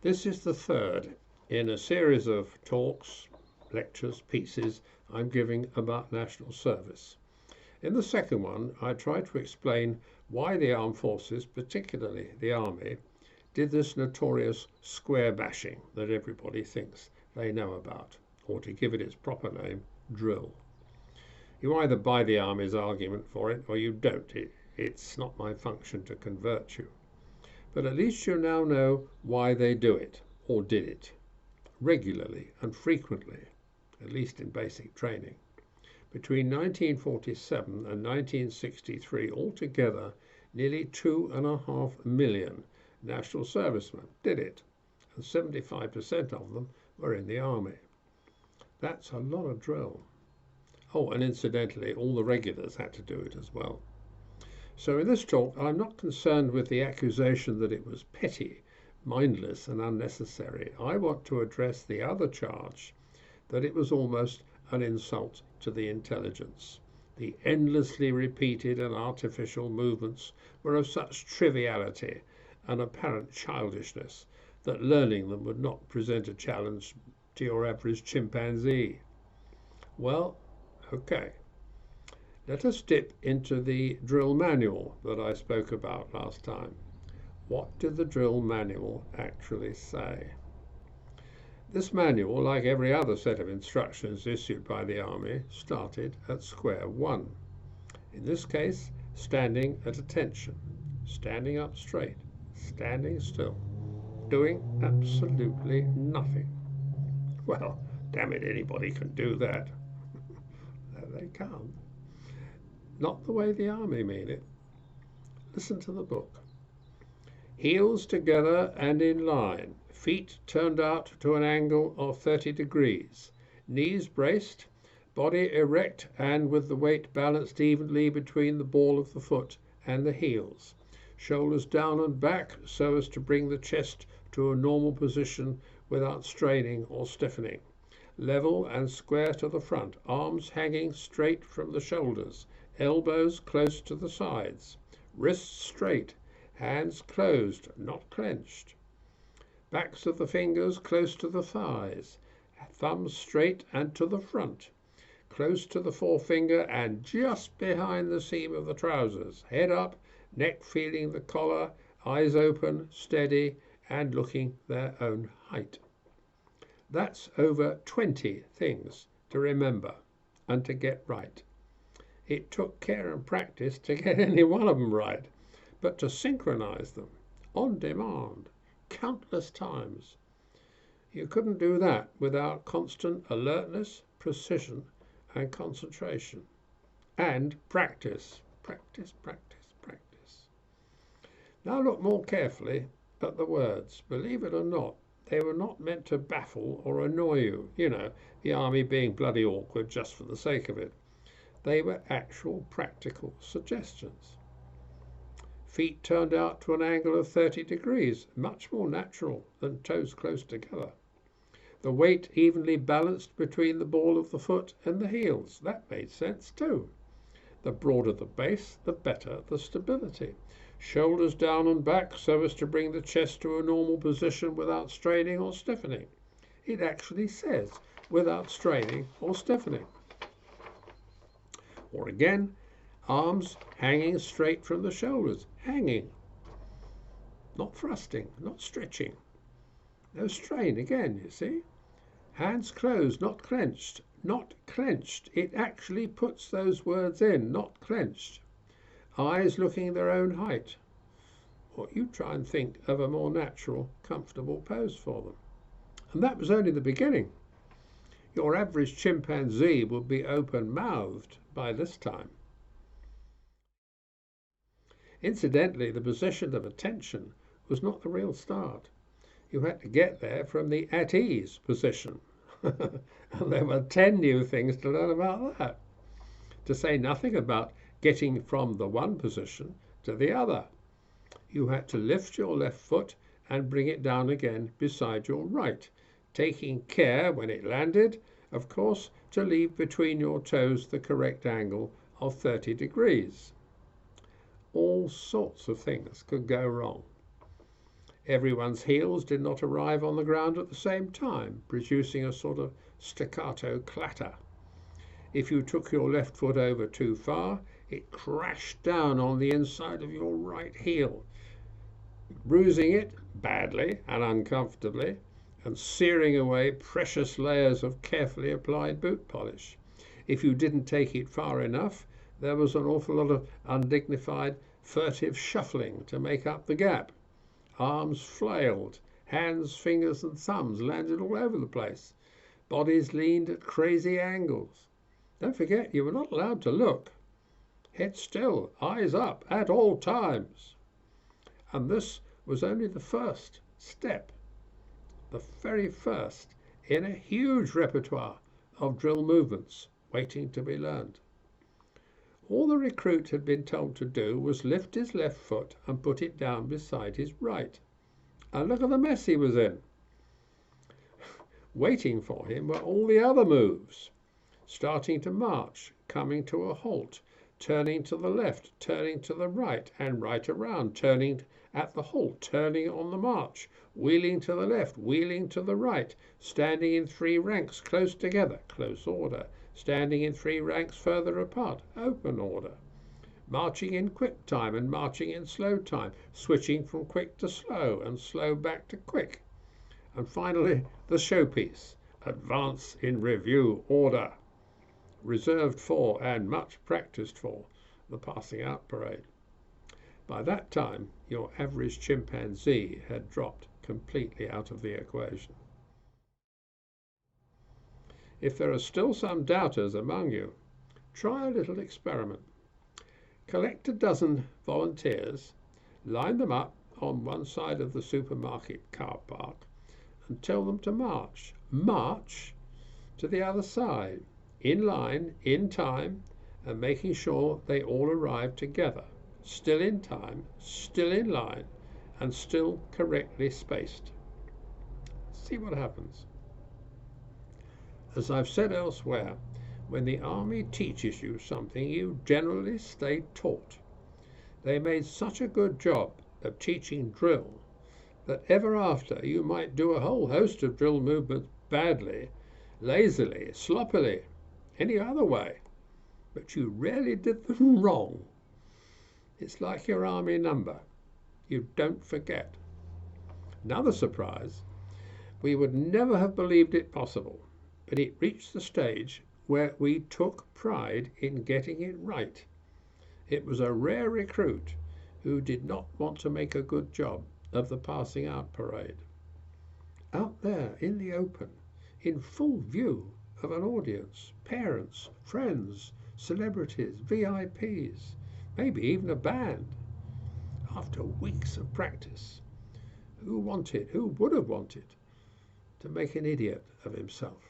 This is the third in a series of talks, lectures, pieces I'm giving about national service. In the second one, I try to explain why the armed forces, particularly the army, did this notorious square bashing that everybody thinks they know about, or to give it its proper name, drill. You either buy the army's argument for it or you don't. It's not my function to convert you. But at least you now know why they do it, or did it, regularly and frequently, at least in basic training. Between 1947 and 1963 altogether, nearly 2.5 million national servicemen did it, and 75% of them were in the army. That's a lot of drill. Oh, and incidentally, all the regulars had to do it as well. So in this talk, I'm not concerned with the accusation that it was petty, mindless and unnecessary. I want to address the other charge, that it was almost an insult to the intelligence. The endlessly repeated and artificial movements were of such triviality and apparent childishness that learning them would not present a challenge to your average chimpanzee. Well, okay. Let us dip into the drill manual that I spoke about last time. What did the drill manual actually say? This manual, like every other set of instructions issued by the Army, started at square one. In this case, standing at attention, standing up straight, standing still, doing absolutely nothing. Well, damn it, anybody can do that. No, they can't. Not the way the Army mean it. Listen to the book. Heels together and in line, feet turned out to an angle of 30 degrees, knees braced, body erect and with the weight balanced evenly between the ball of the foot and the heels, shoulders down and back so as to bring the chest to a normal position without straining or stiffening, level and square to the front, arms hanging straight from the shoulders, elbows close to the sides, wrists straight, hands closed, not clenched, backs of the fingers close to the thighs, thumbs straight and to the front, close to the forefinger and just behind the seam of the trousers, head up, neck feeling the collar, eyes open, steady, and looking their own height. That's over 20 things to remember and to get right. It took care and practice to get any one of them right, but to synchronize them on demand countless times. You couldn't do that without constant alertness, precision, and concentration. And practice. Practice, practice, practice. Now look more carefully at the words. Believe it or not, they were not meant to baffle or annoy you. You know, the Army being bloody awkward just for the sake of it. They were actual practical suggestions. Feet turned out to an angle of 30 degrees, much more natural than toes close together. The weight evenly balanced between the ball of the foot and the heels. That made sense too. The broader the base, the better the stability. Shoulders down and back so as to bring the chest to a normal position without straining or stiffening. It actually says without straining or stiffening. Or again, arms hanging straight from the shoulders, hanging, not thrusting, not stretching. No strain again, you see. Hands closed, not clenched, not clenched. It actually puts those words in, not clenched. Eyes looking their own height. Or you try and think of a more natural, comfortable pose for them. And that was only the beginning. Your average chimpanzee would be open-mouthed by this time. Incidentally, the position of attention was not the real start. You had to get there from the at ease position. And there were 10 new things to learn about that. To say nothing about getting from the one position to the other. You had to lift your left foot and bring it down again beside your right, taking care when it landed, of course, to leave between your toes the correct angle of 30 degrees. All sorts of things could go wrong. Everyone's heels did not arrive on the ground at the same time, producing a sort of staccato clatter. If you took your left foot over too far, it crashed down on the inside of your right heel, bruising it badly and uncomfortably, and searing away precious layers of carefully applied boot polish. If you didn't take it far enough, there was an awful lot of undignified, furtive shuffling to make up the gap. Arms flailed, hands, fingers and thumbs landed all over the place. Bodies leaned at crazy angles. Don't forget, you were not allowed to look. Head still, eyes up at all times. And this was only the first step, the very first in a huge repertoire of drill movements waiting to be learned. All the recruit had been told to do was lift his left foot and put it down beside his right. And look at the mess he was in. Waiting for him were all the other moves. Starting to march, coming to a halt, turning to the left, turning to the right and right around, turning at the halt, turning on the march, wheeling to the left, wheeling to the right, standing in 3 ranks close together, close order, standing in 3 ranks further apart, open order, marching in quick time and marching in slow time, switching from quick to slow and slow back to quick. And finally, the showpiece, advance in review order, reserved for and much practiced for the passing out parade. By that time, your average chimpanzee had dropped completely out of the equation. If there are still some doubters among you, try a little experiment. Collect a dozen volunteers, line them up on one side of the supermarket car park, and tell them to march. March to the other side, in line, in time, and making sure they all arrive together, still in time, still in line, and still correctly spaced. See what happens. As I've said elsewhere, when the army teaches you something, you generally stay taught. They made such a good job of teaching drill that ever after you might do a whole host of drill movements badly, lazily, sloppily, any other way, but you rarely did them wrong. It's like your army number. You don't forget. Another surprise, we would never have believed it possible, but it reached the stage where we took pride in getting it right. It was a rare recruit who did not want to make a good job of the passing out parade. Out there in the open, in full view of an audience, parents, friends, celebrities, VIPs, maybe even a band. After weeks of practice, who would have wanted to make an idiot of himself?